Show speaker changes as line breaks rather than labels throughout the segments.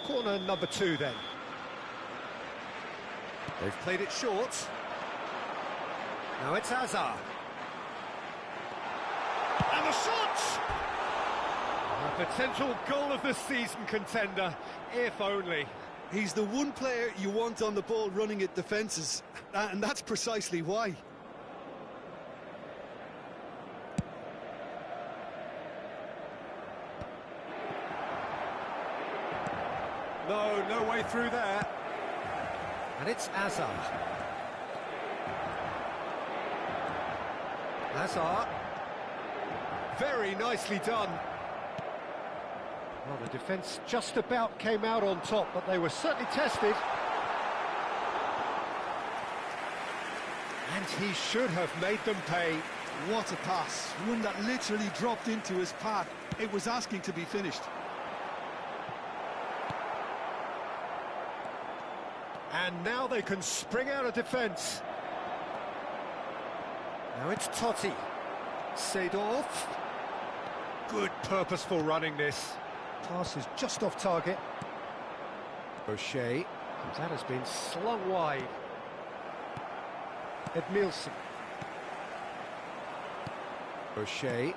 Corner number 2 then. They've played it short. Now it's Hazard. And the shot! A potential goal of the season contender, if only.
He's the one player you want on the ball running at defences, and that's precisely why.
No way through there. And it's Hazard. Hazard. Very nicely done. Well, the defence just about came out on top, but they were certainly tested. And he should have made them pay.
What a pass. One that literally dropped into his path. It was asking to be finished.
And now they can spring out of defence. Now it's Totti. Seedorf. Good purposeful running this. Pass is just off target. O'Shea. That has been slung wide. Edmilson. O'Shea.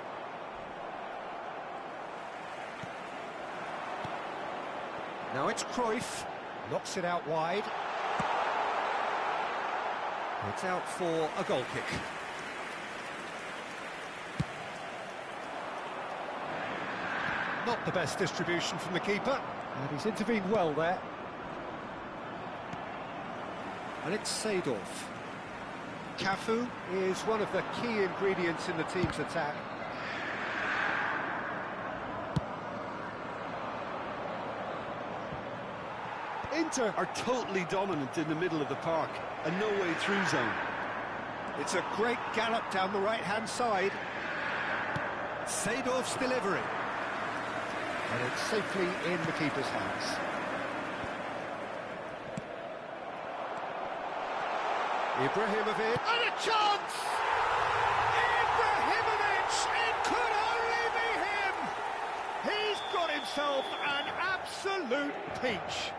Now it's Cruyff. Knocks it out wide. It's out for a goal kick. Not the best distribution from the keeper, and he's intervened well there. And it's Seedorf. Cafu is one of the key ingredients in the team's attack.
Inter are totally dominant in the middle of the park, a no-way through zone.
It's a great gallop down the right-hand side. Seedorf's delivery. And it's safely in the keeper's hands. Ibrahimovic. And a chance! Ibrahimovic! It could only be him! He's got himself an absolute peach.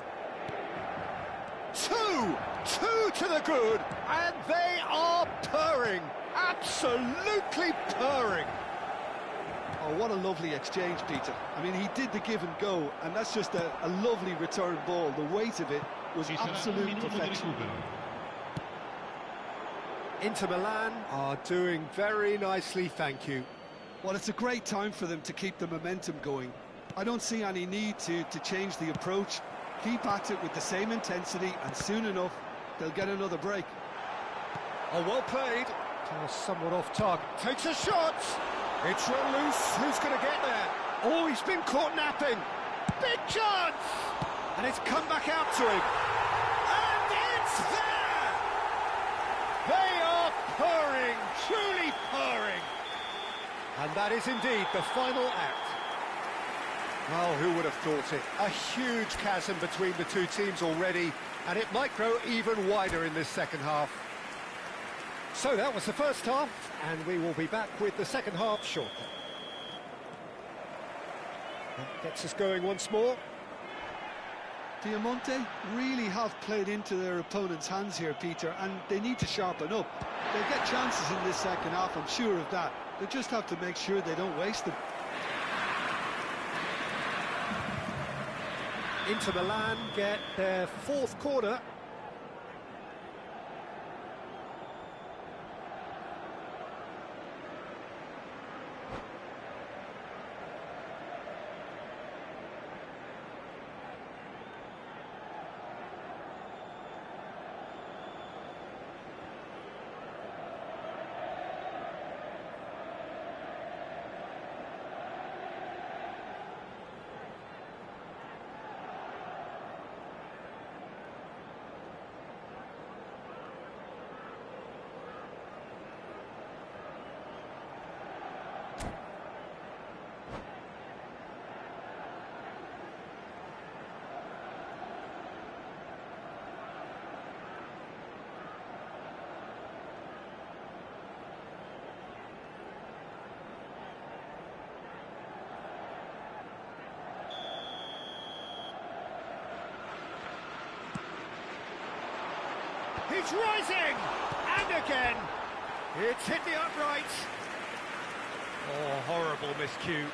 Two to the good, and they are purring, absolutely purring.
Oh, what a lovely exchange, Peter. I mean, he did the give and go, and that's just a lovely return ball. The weight of it was absolute perfection.
Inter Milan are doing very nicely, thank you.
Well, it's a great time for them to keep the momentum going. I don't see any need to change the approach. Keep at it with the same intensity, and soon enough, they'll get another break.
Oh, well played. Somewhat off target. Takes a shot. It's run loose. Who's going to get there? Oh, he's been caught napping. Big chance! And it's come back out to him. And it's there! They are purring, truly purring. And that is indeed the final act. Oh, who would have thought it? A huge chasm between the two teams already, and it might grow even wider in this second half. So that was the first half, and we will be back with the second half shortly. That gets us going once more.
Diamante really have played into their opponent's hands here, Peter, and they need to sharpen up. They'll get chances in this second half, I'm sure of that. They just have to make sure they don't waste them.
Inter Milan get their fourth corner. He's rising! And again! It's hit the upright. Oh, horrible miscue.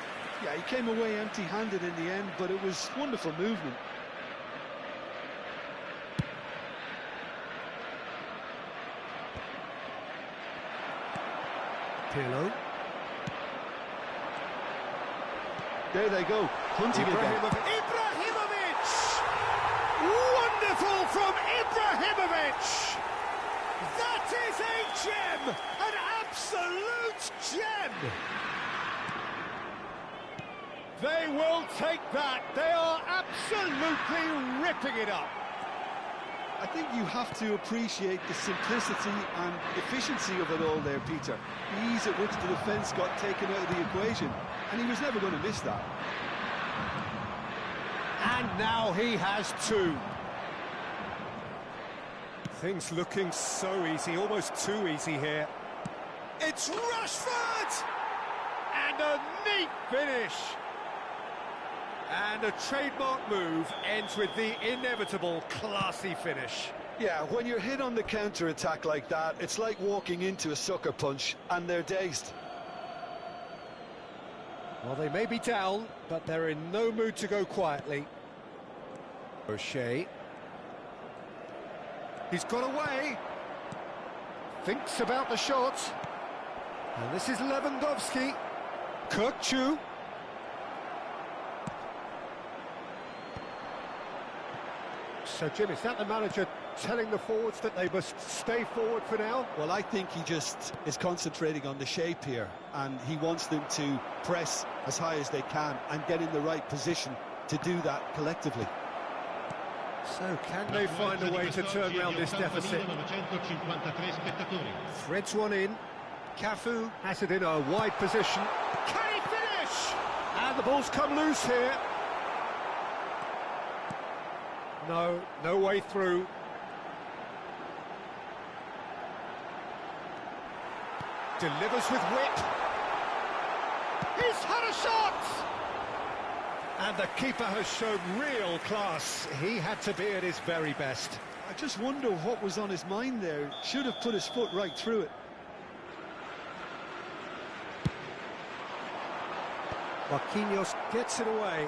Yeah, he came away empty-handed in the end, but it was wonderful movement.
Pirlo.
There they go, hunting again.
Ibrahimovic! Wonderful from Ibrahimovic! That is a gem! An absolute gem! They will take that. They are absolutely ripping it up.
I think you have to appreciate the simplicity and efficiency of it all there, Peter. The ease at which the defence got taken out of the equation, and he was never going to miss that.
And now he has two. Things looking so easy, almost too easy here. It's Rashford! And a neat finish. And a trademark move ends with the inevitable classy finish.
Yeah, when you're hit on the counter-attack like that, it's like walking into a sucker punch, and they're dazed.
Well, they may be down, but they're in no mood to go quietly. O'Shea. He's got away. Thinks about the shot. And this is Lewandowski. Kirkchu. So, Jim, is that the manager telling the forwards that they must stay forward for now?
Well, I think he just is concentrating on the shape here, and he wants them to press as high as they can and get in the right position to do that collectively.
So, can they find a way to turn around this deficit? Threads one in. Cafu has it in a wide position. Can he finish? And the ball's come loose here. No, no way through. Delivers with whip. He's had a shot! And the keeper has shown real class. He had to be at his very best.
I just wonder what was on his mind there. Should have put his foot right through it.
Marquinhos gets it away.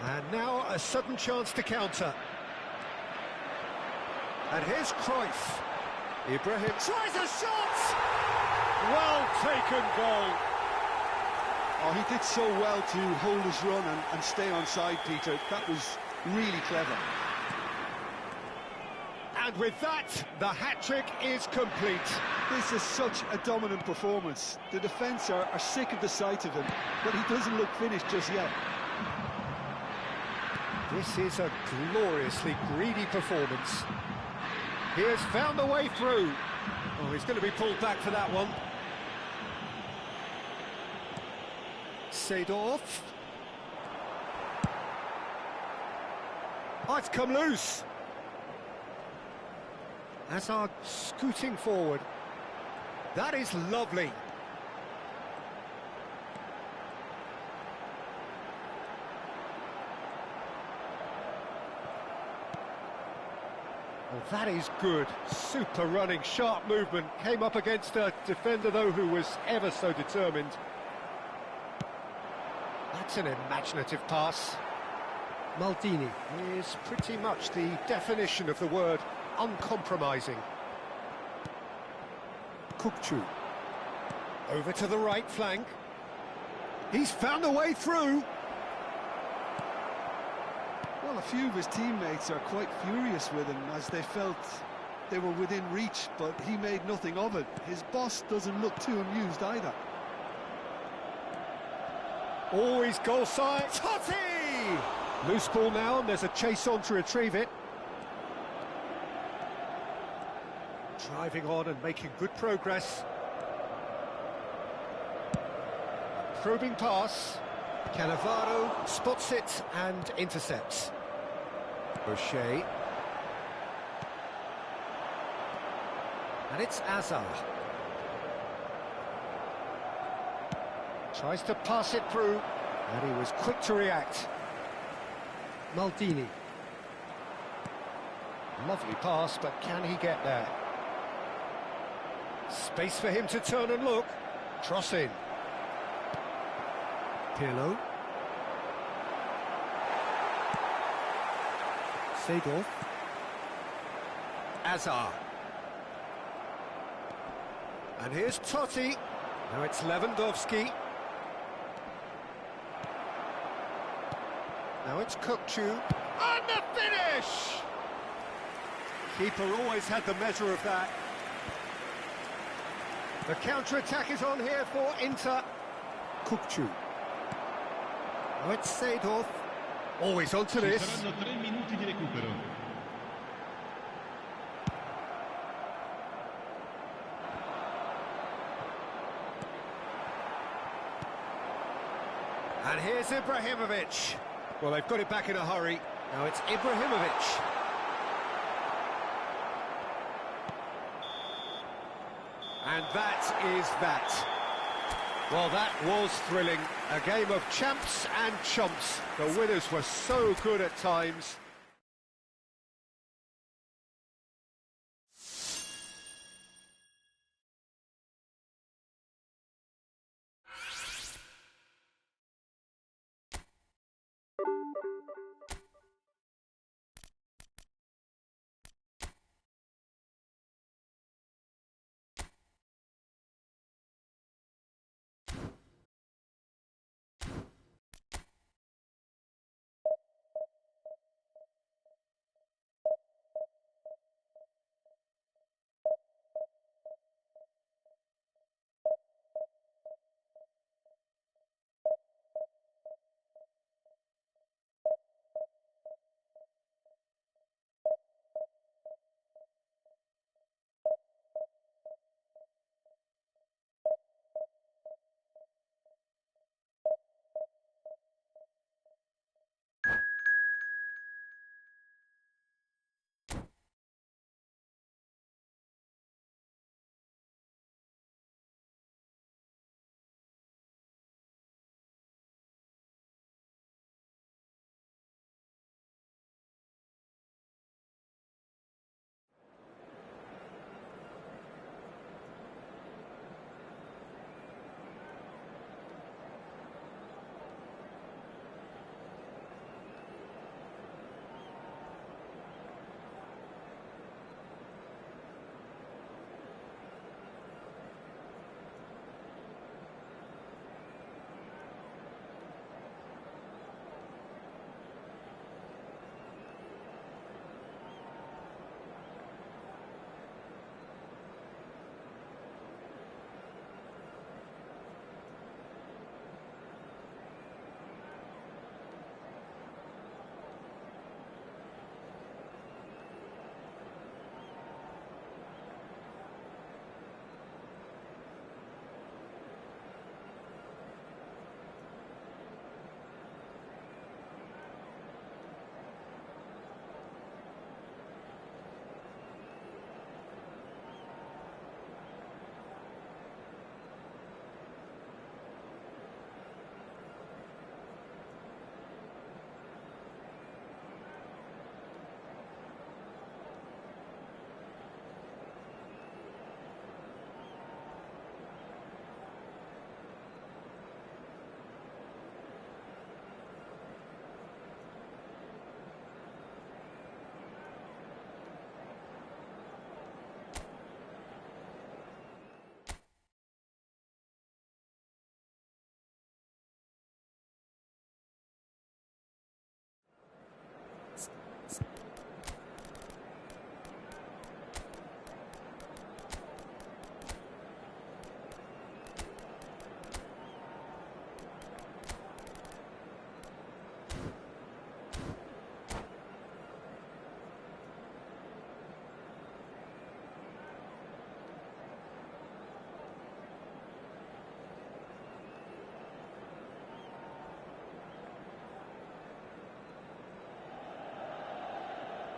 And now a sudden chance to counter. And here's Cruyff. Ibrahim tries a shot! Well taken goal.
Oh, he did so well to hold his run and stay on side, Peter. That was really clever.
And with that, the hat-trick is complete.
This is such a dominant performance. The defence are sick of the sight of him, but he doesn't look finished just yet.
This is a gloriously greedy performance. He has found a way through. Oh, he's going to be pulled back for that one. Seedorf. Oh, it's come loose. Hazard scooting forward. That is lovely. Well, that is good. Super running, sharp movement. Came up against a defender, though, who was ever so determined. That's an imaginative pass. Maldini is pretty much the definition of the word uncompromising. Kirkchu. Over to the right flank. He's found a way through.
Well, a few of his teammates are quite furious with him as they felt they were within reach, but he made nothing of it. His boss doesn't look too amused either.
Always goal side. Totti! Loose ball now, and there's a chase on to retrieve it. Driving on and making good progress. A probing pass. Cannavaro spots it and intercepts. O'Shea. And it's Hazard. Tries to pass it through, and he was quick to react. Maldini. Lovely pass, but can he get there? Space for him to turn and look. Cross in.
Pirlo. Seedorf.
Azar. And here's Totti. Now it's Lewandowski. Now it's Kukçu. And the finish! Keeper always had the measure of that. The counter-attack is on here for Inter.
Kukçu.
Now it's Seedorf. Always onto this.
Saranno 3 minuti di recupero.
And here's Ibrahimovic. Well, they've got it back in a hurry. Now it's Ibrahimovic. And that is that. Well, that was thrilling. A game of champs and chumps. The winners were so good at times.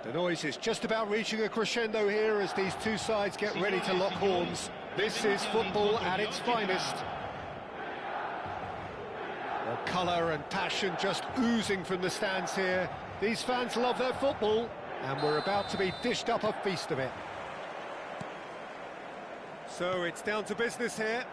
The noise is just about reaching a crescendo here as these two sides get ready to lock horns. This is football at its finest. The colour and passion just oozing from the stands here. These fans love their football. And we're about to be dished up a feast of it. So it's down to business here.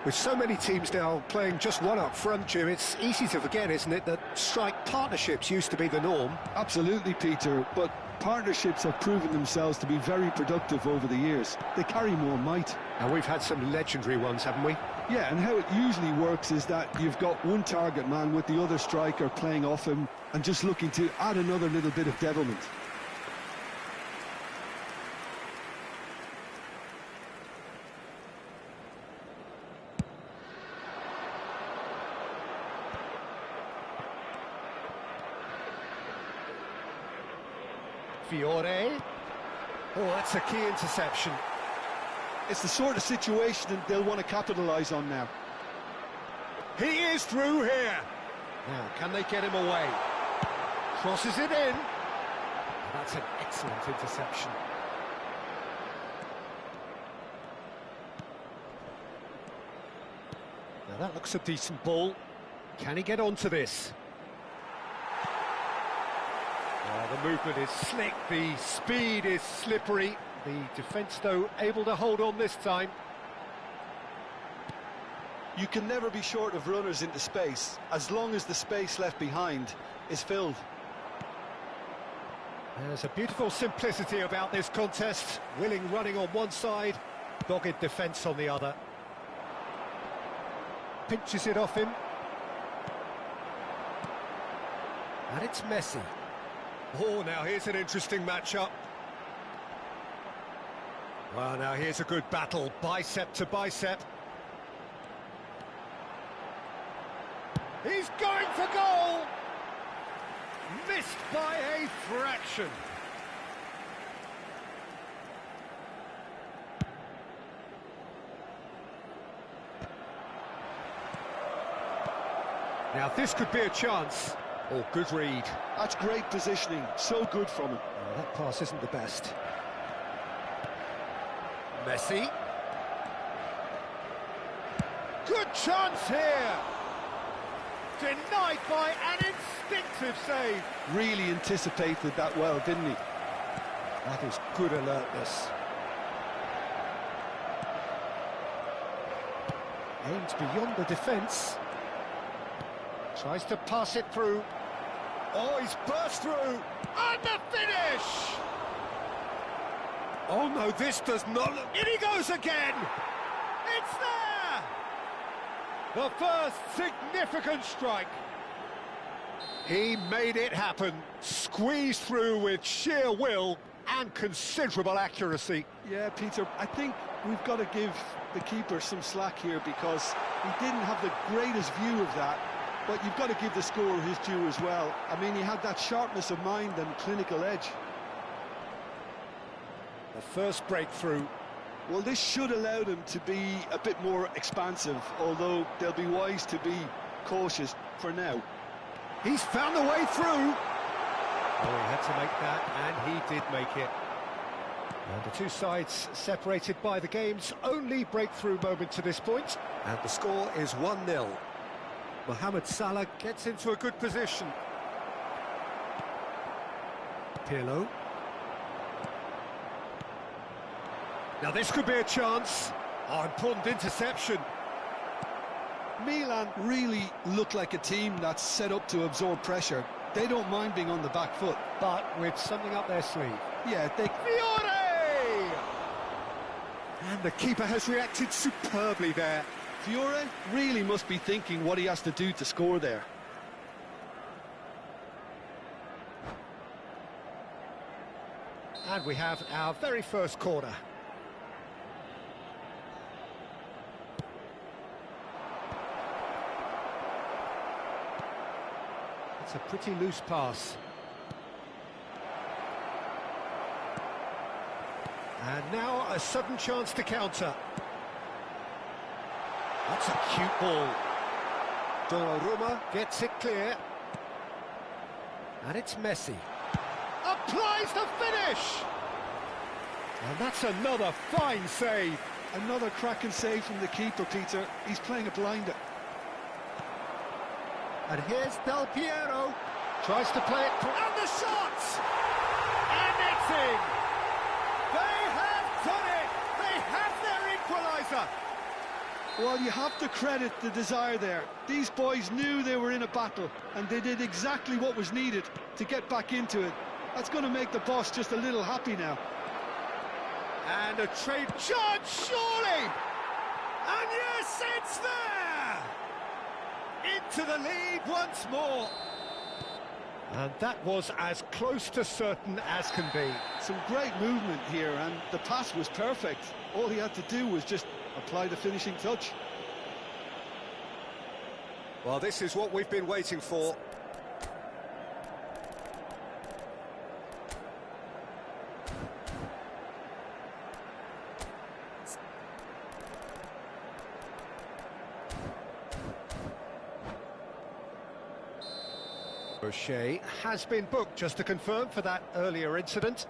With so many teams now playing just one up front, Jim, it's easy to forget, isn't it, that strike partnerships used to be the norm.
Absolutely, Peter, but partnerships have proven themselves to be very productive over the years. They carry more might.
And we've had some legendary ones, haven't we?
Yeah, and how it usually works is that you've got one target man with the other striker playing off him and just looking to add another little bit of devilment.
Fiore. Oh, that's a key interception.
It's the sort of situation that they'll want to capitalise on now.
He is through here. Now, can they get him away? Crosses it in. That's an excellent interception. Now, that looks a decent ball. Can he get onto this? Oh, the movement is slick, the speed is slippery. The defence, though, able to hold on this time.
You can never be short of runners into space, as long as the space left behind is filled.
There's a beautiful simplicity about this contest. Willing running on one side, dogged defence on the other. Pinches it off him. And it's Messi. Oh, now here's an interesting matchup. Well, now here's a good battle, bicep to bicep. He's going for goal! Missed by a fraction. Now this could be a chance. Oh, good read.
That's great positioning, so good from him.
Oh, that pass isn't the best. Messi. Good chance here. Denied by an instinctive save.
Really anticipated that well, didn't he?
That is good alertness. Aims beyond the defence. Tries to pass it through. Oh, he's burst through. And the finish! Oh no, this does not look... In he goes again! It's there! The first significant strike. He made it happen. Squeezed through with sheer will and considerable accuracy.
Yeah, Peter, I think we've got to give the keeper some slack here because he didn't have the greatest view of that. But you've got to give the scorer his due as well. I mean, he had that sharpness of mind and clinical edge.
The first breakthrough.
Well, this should allow them to be a bit more expansive, although they'll be wise to be cautious for now.
He's found a way through. Oh, he had to make that, and he did make it. And the two sides separated by the game's only breakthrough moment to this point. And the score is 1-0. Mohamed Salah gets into a good position. Pirlo. Now this could be a chance. Oh, important interception.
Milan really look like a team that's set up to absorb pressure. They don't mind being on the back foot.
But with something up their sleeve.
Yeah, they...
Fiore! And the keeper has reacted superbly there.
Fiore really must be thinking what he has to do to score there.
And we have our very first corner. It's a pretty loose pass. And now a sudden chance to counter. That's a cute ball. Donnarumma gets it clear. And it's Messi. Applies the finish! And that's another fine save.
Another cracking save from the keeper, Peter. He's playing a blinder.
And here's Del Piero. Tries to play it through, and the shot! And it's in! They have done it! They have their equaliser!
Well, you have to credit the desire there. These boys knew they were in a battle, and they did exactly what was needed to get back into it. That's going to make the boss just a little happy now.
And a trade chance, surely! And yes, it's there! Into the lead once more. And that was as close to certain as can be.
Some great movement here, and the pass was perfect. All he had to do was just apply the finishing touch.
Well, this is what we've been waiting for. O'Shea has been booked, just to confirm, for that earlier incident.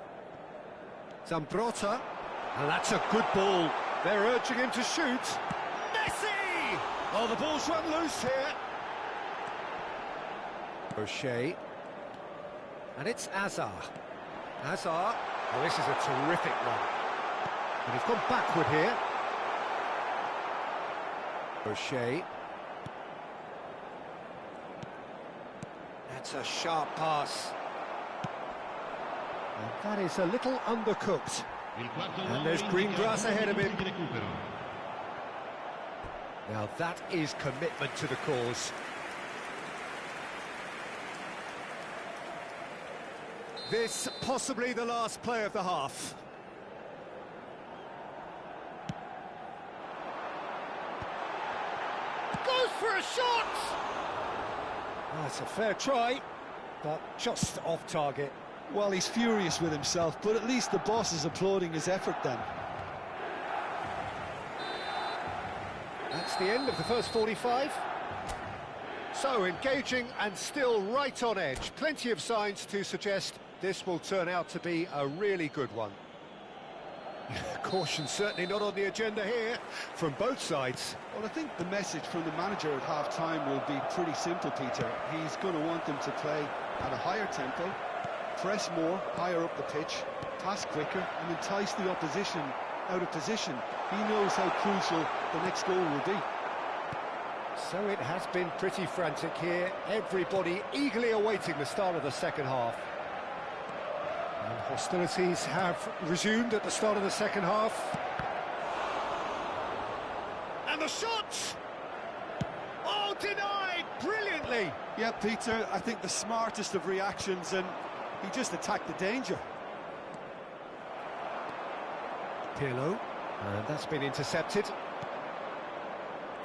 Zambrotta, and that's a good ball. They're urging him to shoot. Messi! Oh, the ball's run loose here. O'Shea. And it's Azar. Azar. Oh, this is a terrific one. And he's gone backward here. O'Shea. That's a sharp pass. And that is a little undercooked. And there's green grass ahead of him. Now that is commitment to the cause. This possibly the last play of the half. Goes for a shot! That's a fair try, but just off target.
Well, he's furious with himself, but at least the boss is applauding his effort then.
That's the end of the first 45. So engaging and still right on edge. Plenty of signs to suggest this will turn out to be a really good one. Caution certainly not on the agenda here from both sides.
Well, I think the message from the manager at half-time will be pretty simple, Peter. He's going to want them to play at a higher tempo, press more, higher up the pitch, pass quicker, and entice the opposition out of position. He knows how crucial the next goal will be.
So it has been pretty frantic here. Everybody eagerly awaiting the start of the second half. And hostilities have resumed at the start of the second half. And the shot! Oh, denied brilliantly!
Yeah, Peter, I think the smartest of reactions, and he just attacked the danger.
Pirlo, and that's been intercepted.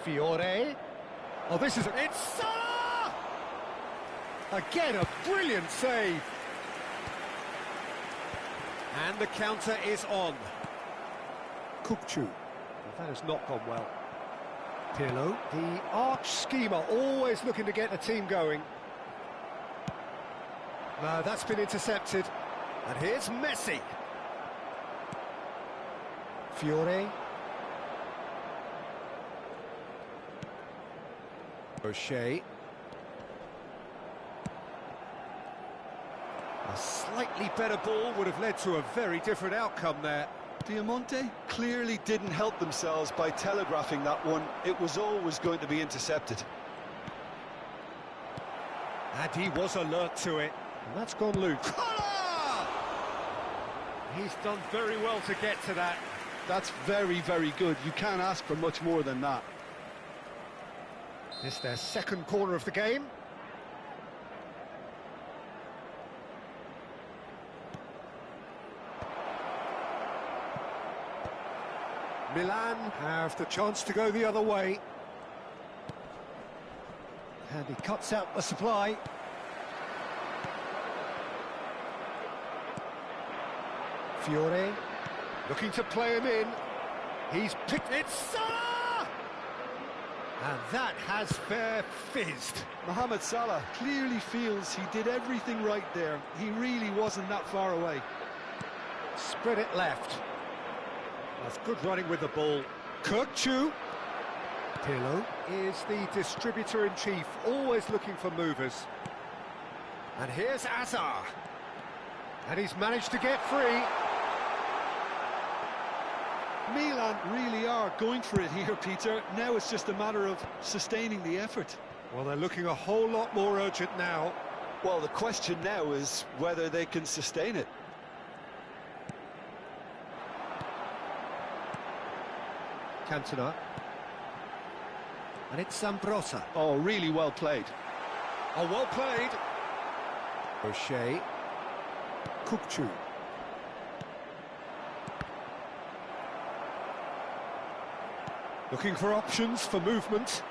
Fiore. Oh, this is... It's Salah! Again, a brilliant save. And the counter is on.
Kukçu.
Well, that has not gone well. Pirlo, the arch schemer, always looking to get the team going. No, that's been intercepted. And here's Messi. Fiore. O'Shea. A slightly better ball would have led to a very different outcome there.
Diamante clearly didn't help themselves by telegraphing that one. It was always going to be intercepted.
And he was alert to it. And that's gone loose. He's done very well to get to that.
That's very, very good. You can't ask for much more than that.
It's their second corner of the game. Milan have the chance to go the other way. And he cuts out the supply. Fiore looking to play him in. He's picked it. Salah! And that has fair fizzed.
Mohamed Salah clearly feels he did everything right there. He really wasn't that far away.
Spread it left. That's good running with the ball. Kukçu. Pirlo is the distributor-in-chief, always looking for movers. And here's Azar. And he's managed to get free.
Milan really are going for it here, Peter. Now it's just a matter of sustaining the effort.
Well, they're looking a whole lot more urgent now.
Well, the question now is whether they can sustain it.
Cantona. And it's Zambrotta.
Oh, really well played.
Oh, well played. O'Shea.
Kukçu.
Looking for options for movement.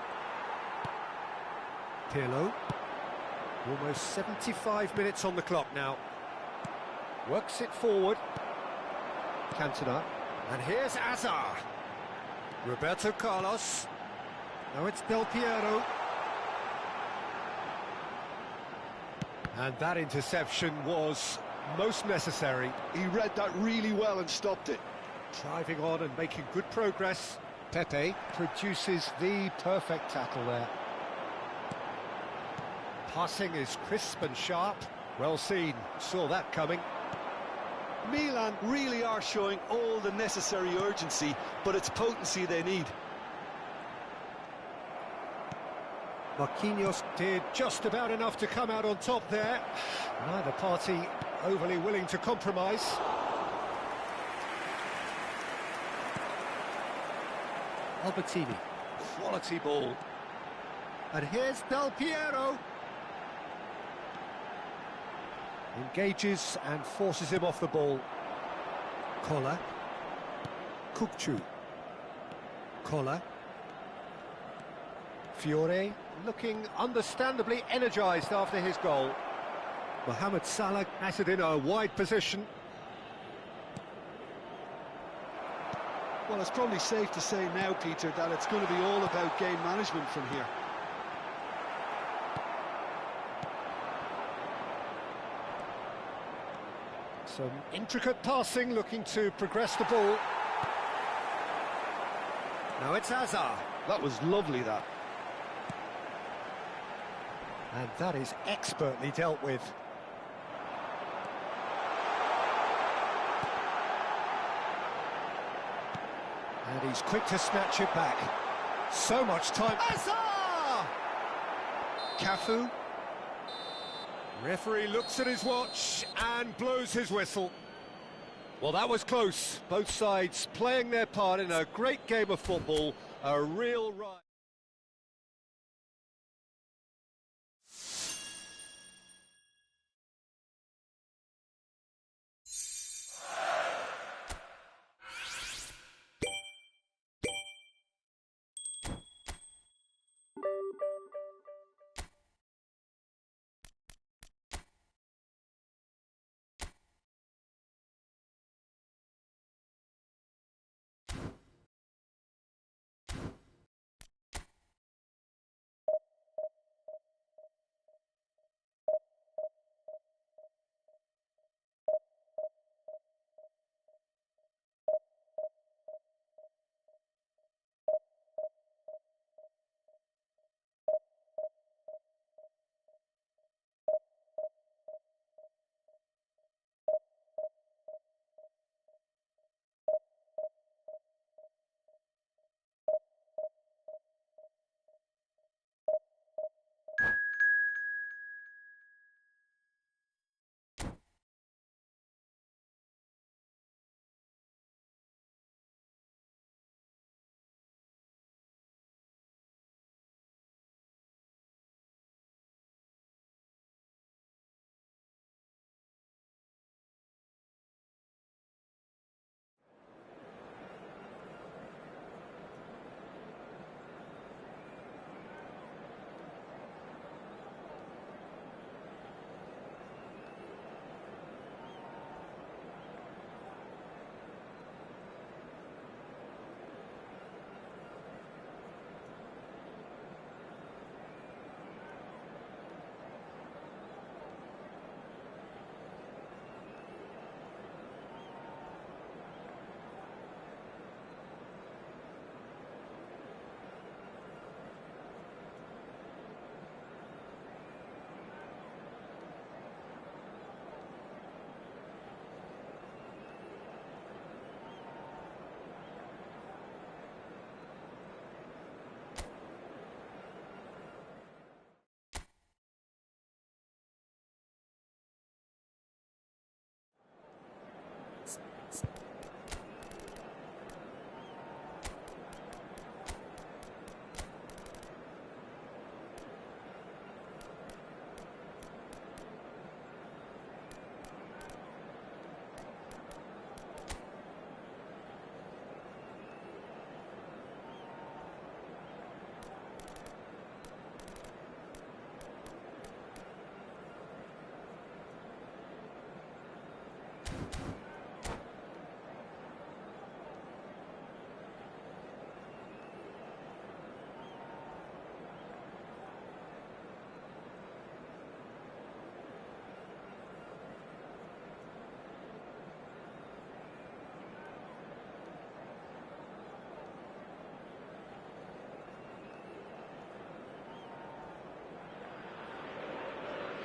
Pirlo. Almost 75 minutes on the clock now. Works it forward. Cantona. And here's Azar. Roberto Carlos. Now it's Del Piero. And that interception was most necessary.
He read that really well and stopped it.
Driving on and making good progress. Pepe produces the perfect tackle there. Passing is crisp and sharp. Well seen, saw that coming.
Milan really are showing all the necessary urgency, but it's potency they need.
Marquinhos did just about enough to come out on top there. Neither party overly willing to compromise. Albertini. Quality ball. And here's Del Piero. Engages and forces him off the ball. Collar.
Kukçu.
Collar. Fiore looking understandably energised after his goal. Mohamed Salah has it in a wide position.
Well, it's probably safe to say now, Peter, that it's going to be all about game management from here.
Some intricate passing, looking to progress the ball. Now it's Azar.
That was lovely, that.
And that is expertly dealt with. And he's quick to snatch it back. So much time. Azar! Cafu. Referee looks at his watch and blows his whistle. Well, that was close. Both sides playing their part in a great game of football. A real ride.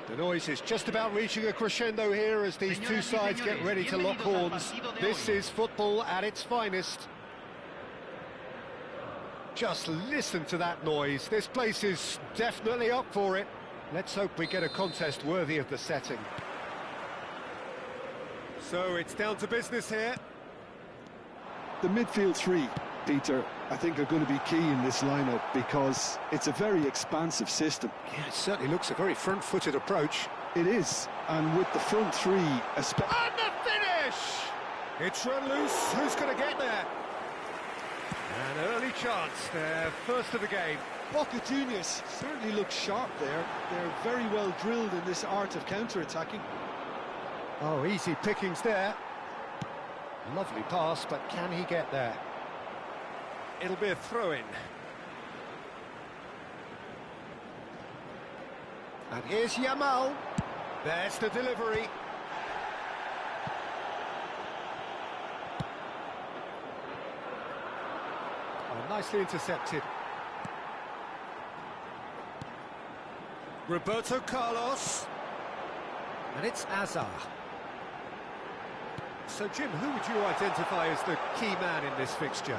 The noise is just about reaching a crescendo here as these two sides get ready to lock horns. This is football at its finest. Just listen to that noise. This place is definitely up for it. Let's hope we get a contest worthy of the setting. So it's down to business here.
The midfield three, Peter, I think are going to be key in this lineup because it's a very expansive system.
Yeah, it certainly looks a very front-footed approach.
It is, and with the front three...
And the finish! It's run loose. Who's going to get there? An early chance, their first of the game.
Boca Juniors certainly look sharp there. They're very well drilled in this art of counter-attacking.
Oh, easy pickings there. Lovely pass, but can he get there? It'll be a throw-in. And here's Yamal. There's the delivery. Oh, nicely intercepted. Roberto Carlos. And it's Azar. So, Jim, who would you identify as the key man in this fixture?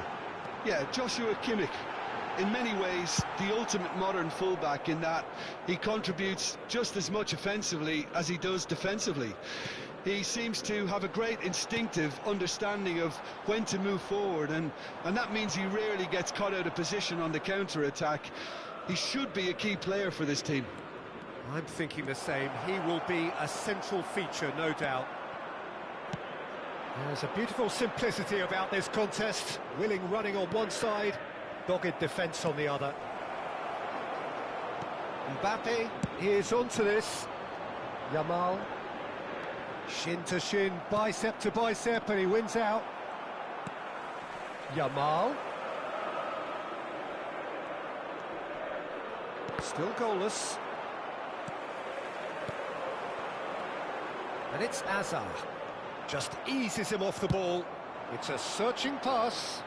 Yeah, Joshua Kimmich. In many ways, the ultimate modern fullback in that he contributes just as much offensively as he does defensively. He seems to have a great instinctive understanding of when to move forward, and that means he rarely gets caught out of position on the counter-attack. He should be a key player for this team.
I'm thinking the same. He will be a central feature, no doubt. There's a beautiful simplicity about this contest. Willing running on one side, dogged defence on the other. Mbappe is onto this. Yamal. Shin to shin, bicep to bicep, and he wins out. Yamal. Still goalless. And it's Azar. Just eases him off the ball. It's a searching pass.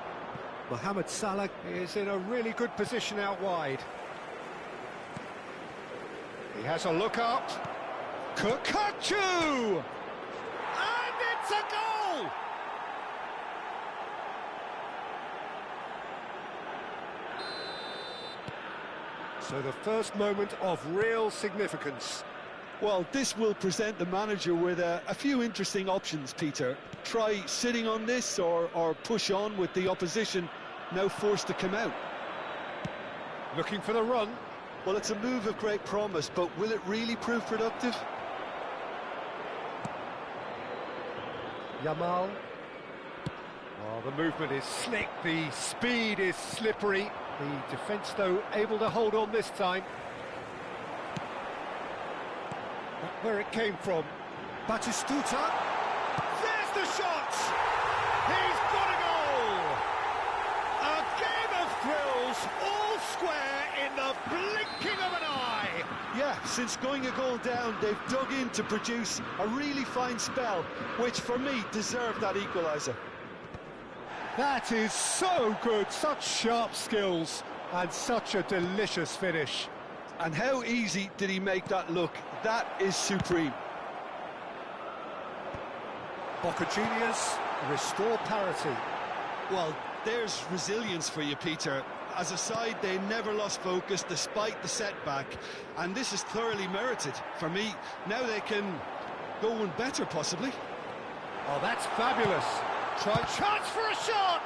Mohamed Salah is in a really good position out wide. He has a look up. Kukachu! And it's a goal! So the first moment of real significance.
Well, this will present the manager with a few interesting options, Peter. Try sitting on this or push on with the opposition now forced to come out.
Looking for the run.
Well, it's a move of great promise, but will it really prove productive?
Yamal. Oh, the movement is slick, the speed is slippery. The defence, though, able to hold on this time. Where it came from. Batistuta. There's the shot! He's got a goal! A game of thrills, all square in the blinking of an eye!
Yeah, since going a goal down, they've dug in to produce a really fine spell, which for me deserved that equaliser.
That is so good, such sharp skills, and such a delicious finish.
And how easy did he make that look? That is supreme.
Boca Juniors restore parity.
Well, there's resilience for you, Peter. As a side, they never lost focus despite the setback, and this is thoroughly merited. For me, now they can go one better, possibly.
Oh, that's fabulous. Try chance for a shot!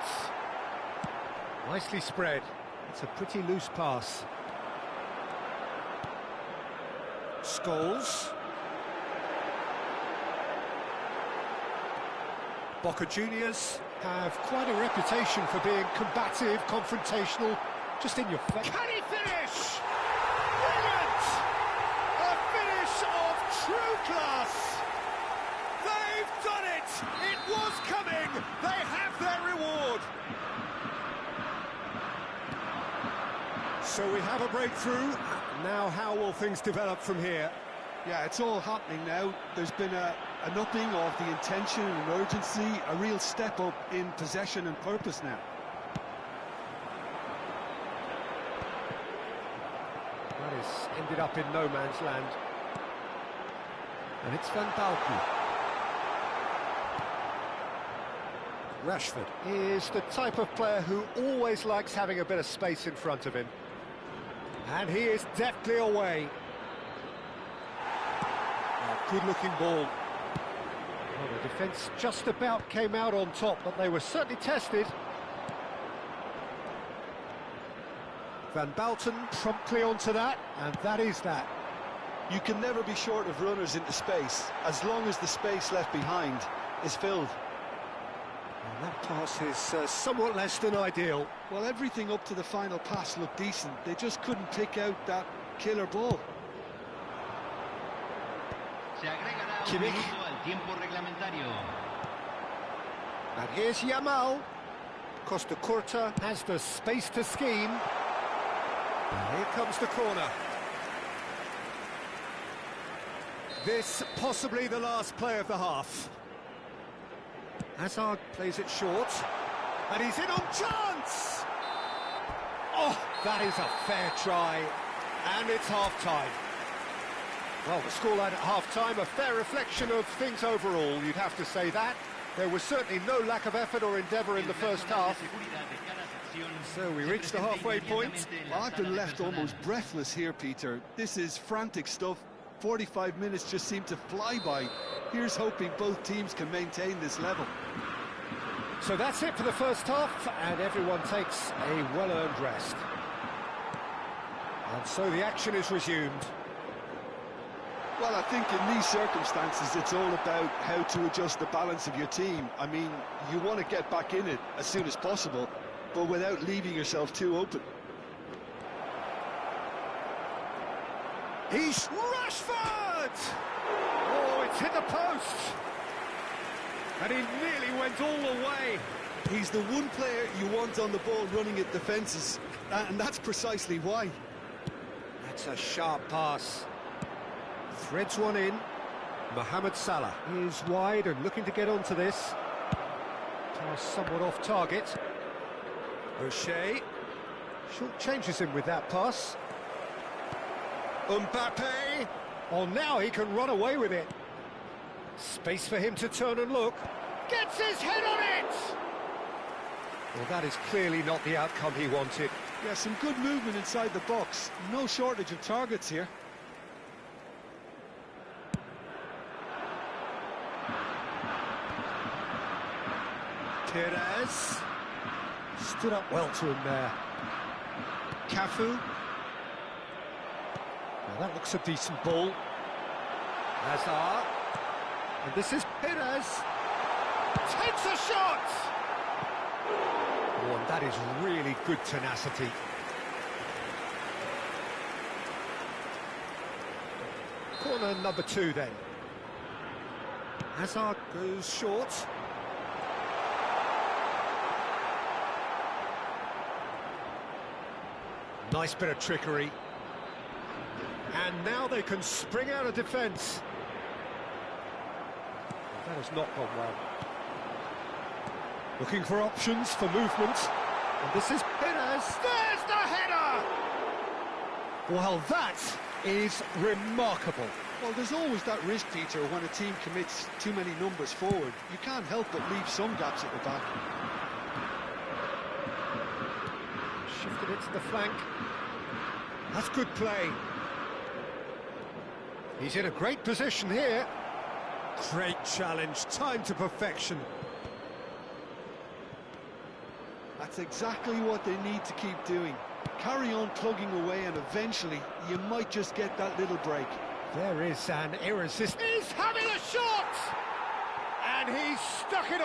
Nicely spread. It's a pretty loose pass. Scholes. Boca Juniors have quite a reputation for being combative, confrontational, just in your face. Can he finish? Brilliant! A finish of true class! They've done it! It was coming! They have their reward! So we have a breakthrough. Now how will things develop from here?
Yeah, it's all happening now. There's been an upping of the intention and urgency, a real step up in possession and purpose now.
That is ended up in no man's land. And it's Van Balken. Rashford is the type of player who always likes having a bit of space in front of him. And he is deftly away. A good-looking ball. Well, the defence just about came out on top, but they were certainly tested. Van Balten promptly onto that, and that is that.
You can never be short of runners into space, as long as the space left behind is filled.
And that pass is somewhat less than ideal.
Well, everything up to the final pass looked decent. They just couldn't pick out that killer ball.
Kimmich. And here's Yamal. Costa Curta has the space to scheme. And here comes the corner. This possibly the last play of the half. Hazard plays it short, and he's in on chance! Oh, that is a fair try, and it's half-time. Well, the scoreline at half-time, a fair reflection of things overall, you'd have to say that. There was certainly no lack of effort or endeavour in the first half. So we reached the halfway point.
Well, I've been left almost breathless here, Peter. This is frantic stuff. 45 minutes just seem to fly by. Here's hoping both teams can maintain this level.
So that's it for the first half, and everyone takes a well-earned rest. And so the action is resumed.
Well, I think in these circumstances, it's all about how to adjust the balance of your team. I mean, you want to get back in it as soon as possible, but without leaving yourself too open.
He's Rashford! Oh, it's hit the post! And he nearly went all the way.
He's the one player you want on the ball running at defences, and that's precisely why.
That's a sharp pass. Threads one in. Mohamed Salah is wide and looking to get onto this. Pass somewhat off target. O'Shea short changes him with that pass. Mbappe. Oh, now he can run away with it. Space for him to turn and look. Gets his head on it! Well, that is clearly not the outcome he wanted.
Yeah, some good movement inside the box. No shortage of targets here.
Perez stood up well to him there. Cafu. Now that looks a decent ball. Hazard. And this is Perez. Takes a shot! Oh, and that is really good tenacity. Corner number 2 then. Hazard goes short. Nice bit of trickery. And now they can spring out of defence. That has not gone well. Looking for options for movement. And this is Perez. There's the header! Well, that is remarkable.
Well, there's always that risk, Peter, when a team commits too many numbers forward. You can't help but leave some gaps at the back.
Shifted it to the flank. That's good play. He's in a great position here. Great challenge, time to perfection.
That's exactly what they need to keep doing. Carry on plugging away and eventually you might just get that little break.
There is an irresistible... He's having a shot! And he's stuck it